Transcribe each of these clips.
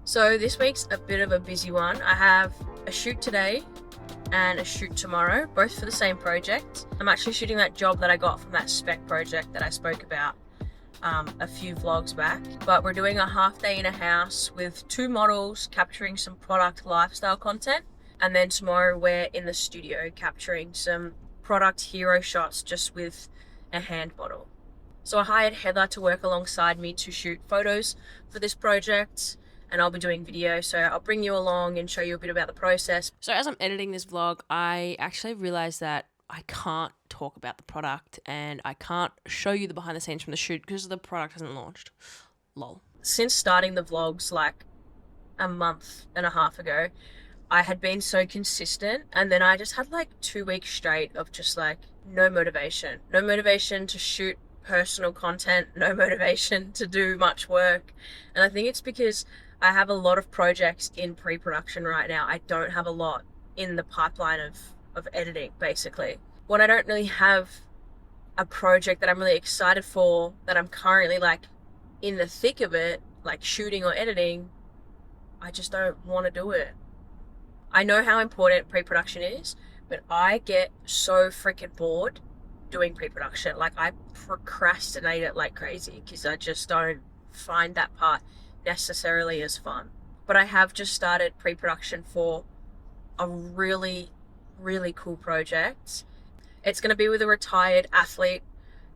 So this week's a bit of a busy one. I have a shoot today and a shoot tomorrow, both for the same project. I'm actually shooting that job that I got from that spec project that I spoke about a few vlogs back. But we're doing a half day in a house with 2 models capturing some product lifestyle content. And then tomorrow we're in the studio capturing some product hero shots just with a hand model. So I hired Heather to work alongside me to shoot photos for this project, and I'll be doing video, so I'll bring you along and show you a bit about the process. So as I'm editing this vlog, I actually realized that I can't talk about the product and I can't show you the behind the scenes from the shoot because the product hasn't launched. Lol. Since starting the vlogs like a month and a half ago, I had been so consistent, and then I just had like 2 weeks straight of just like no motivation to shoot personal content, no motivation to do much work. And I think it's because I have a lot of projects in pre-production right now. I don't have a lot in the pipeline of editing, basically. When I don't really have a project that I'm really excited for, that I'm currently like in the thick of it, like shooting or editing, I just don't want to do it. I know how important pre-production is, but I get so freaking bored doing pre-production. Like, I procrastinate it like crazy because I just don't find that part necessarily as fun. But I have just started pre-production for a really, really cool project. It's going to be with a retired athlete.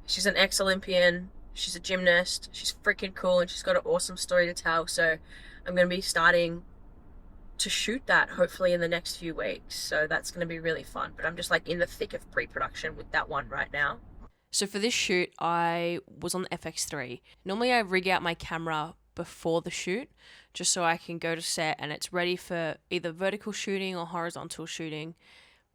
She's an ex-Olympian. She's a gymnast. She's freaking cool and she's got an awesome story to tell. So I'm going to be starting to shoot that hopefully in the next few weeks. So that's going to be really fun. But I'm just like in the thick of pre-production with that one right now. So for this shoot, I was on the FX3. Normally I rig out my camera before the shoot just so I can go to set and it's ready for either vertical shooting or horizontal shooting.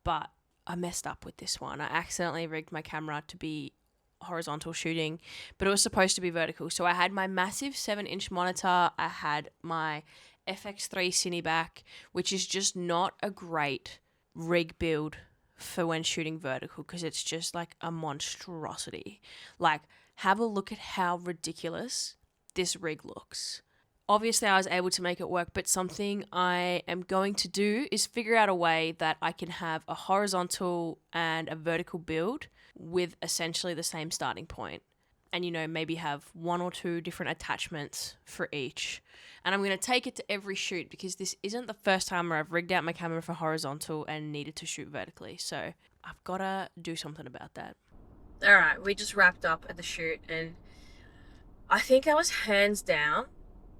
But I messed up with this one. I accidentally rigged my camera to be horizontal shooting, but it was supposed to be vertical. So I had my massive 7-inch monitor. I had my FX3 Cineback, which is just not a great rig build for when shooting vertical because it's just like a monstrosity. Like, have a look at how ridiculous this rig looks. Obviously, I was able to make it work, but something I am going to do is figure out a way that I can have a horizontal and a vertical build with essentially the same starting point. And, you know, maybe have 1 or 2 different attachments for each. And I'm going to take it to every shoot because this isn't the first time where I've rigged out my camera for horizontal and needed to shoot vertically. So I've got to do something about that. All right, we just wrapped up at the shoot and I think I was hands down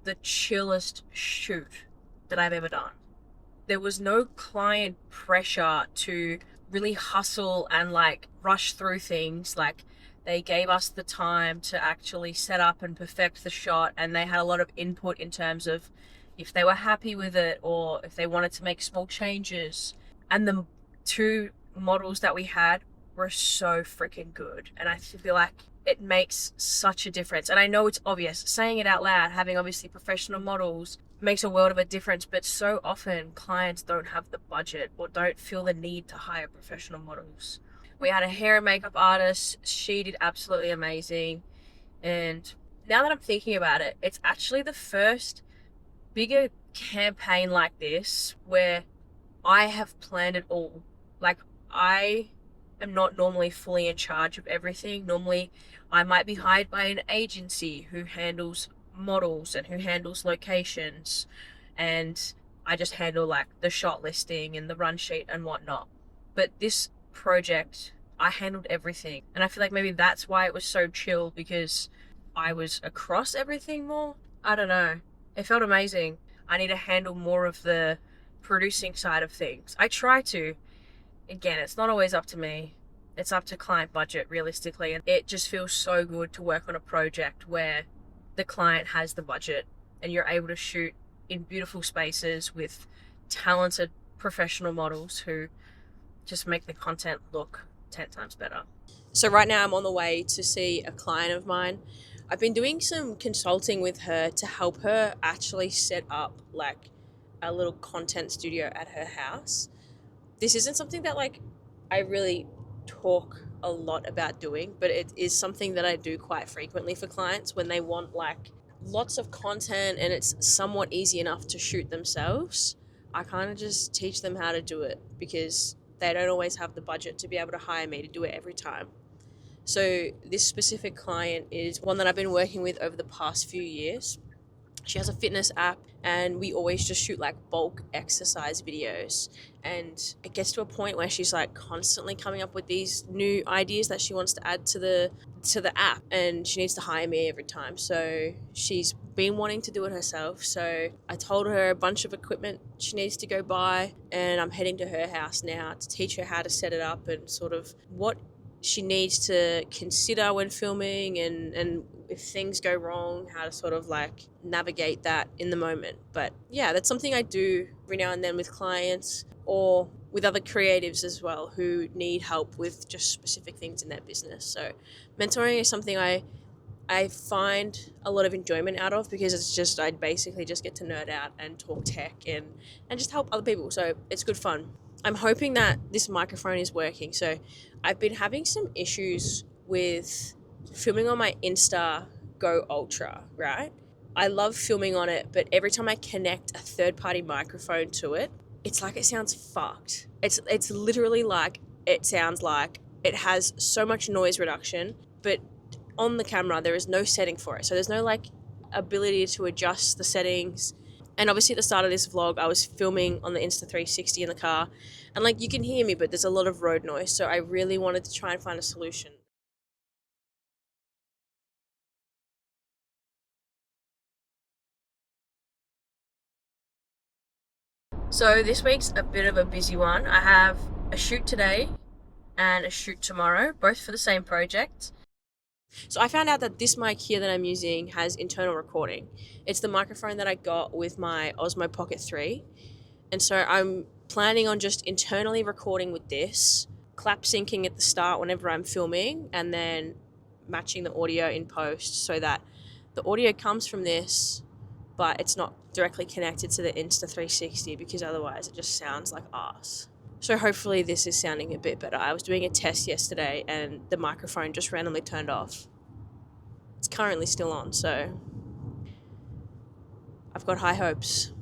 the chillest shoot that I've ever done. There was no client pressure to really hustle and like rush through things. Like, they gave us the time to actually set up and perfect the shot, and they had a lot of input in terms of if they were happy with it or if they wanted to make small changes. And the 2 models that we had were so freaking good, and I feel like it makes such a difference. And I know it's obvious, saying it out loud, having obviously professional models makes a world of a difference, but so often clients don't have the budget or don't feel the need to hire professional models. We had a hair and makeup artist. She did absolutely amazing. And now that I'm thinking about it, it's actually the first bigger campaign like this where I have planned it all. Like, I am not normally fully in charge of everything. Normally, I might be hired by an agency who handles models and who handles locations. And I just handle like the shot listing and the run sheet and whatnot. But this project, I handled everything, and I feel like maybe that's why it was so chill, because I was across everything more. I don't know, it felt amazing. I need to handle more of the producing side of things. I try to. Again, it's not always up to me, it's up to client budget realistically, and it just feels so good to work on a project where the client has the budget and you're able to shoot in beautiful spaces with talented professional models who just make the content look 10 times better. So right now I'm on the way to see a client of mine. I've been doing some consulting with her to help her actually set up like a little content studio at her house. This isn't something that like I really talk a lot about doing, but it is something that I do quite frequently for clients when they want like lots of content and it's somewhat easy enough to shoot themselves, I kind of just teach them how to do it because they don't always have the budget to be able to hire me to do it every time. So this specific client is one that I've been working with over the past few years. She has a fitness app and we always just shoot like bulk exercise videos, and it gets to a point where she's like constantly coming up with these new ideas that she wants to add to the app, and she needs to hire me every time. So she's been wanting to do it herself, so I told her a bunch of equipment she needs to go buy, and I'm heading to her house now to teach her how to set it up and sort of what she needs to consider when filming, and if things go wrong, how to sort of like navigate that in the moment. But yeah, that's something I do every now and then with clients or with other creatives as well who need help with just specific things in their business. So mentoring is something I find a lot of enjoyment out of because it's just, I basically just get to nerd out and talk tech and just help other people. So it's good fun. I'm hoping that this microphone is working. So I've been having some issues with filming on my Insta Go Ultra, right? I love filming on it, but every time I connect a third-party microphone to it, it's like it sounds fucked. It's literally like it sounds like it has so much noise reduction, but on the camera there is no setting for it. So there's no like ability to adjust the settings. And obviously at the start of this vlog, I was filming on the Insta360 in the car, and like you can hear me, but there's a lot of road noise. So I really wanted to try and find a solution. So this week's a bit of a busy one. I have a shoot today and a shoot tomorrow, both for the same project. So I found out that this mic here that I'm using has internal recording. It's the microphone that I got with my Osmo Pocket 3. And so I'm planning on just internally recording with this, clap syncing at the start whenever I'm filming, and then matching the audio in post so that the audio comes from this, but it's not directly connected to the Insta360 because otherwise it just sounds like arse. So hopefully this is sounding a bit better. I was doing a test yesterday and the microphone just randomly turned off. It's currently still on, so I've got high hopes.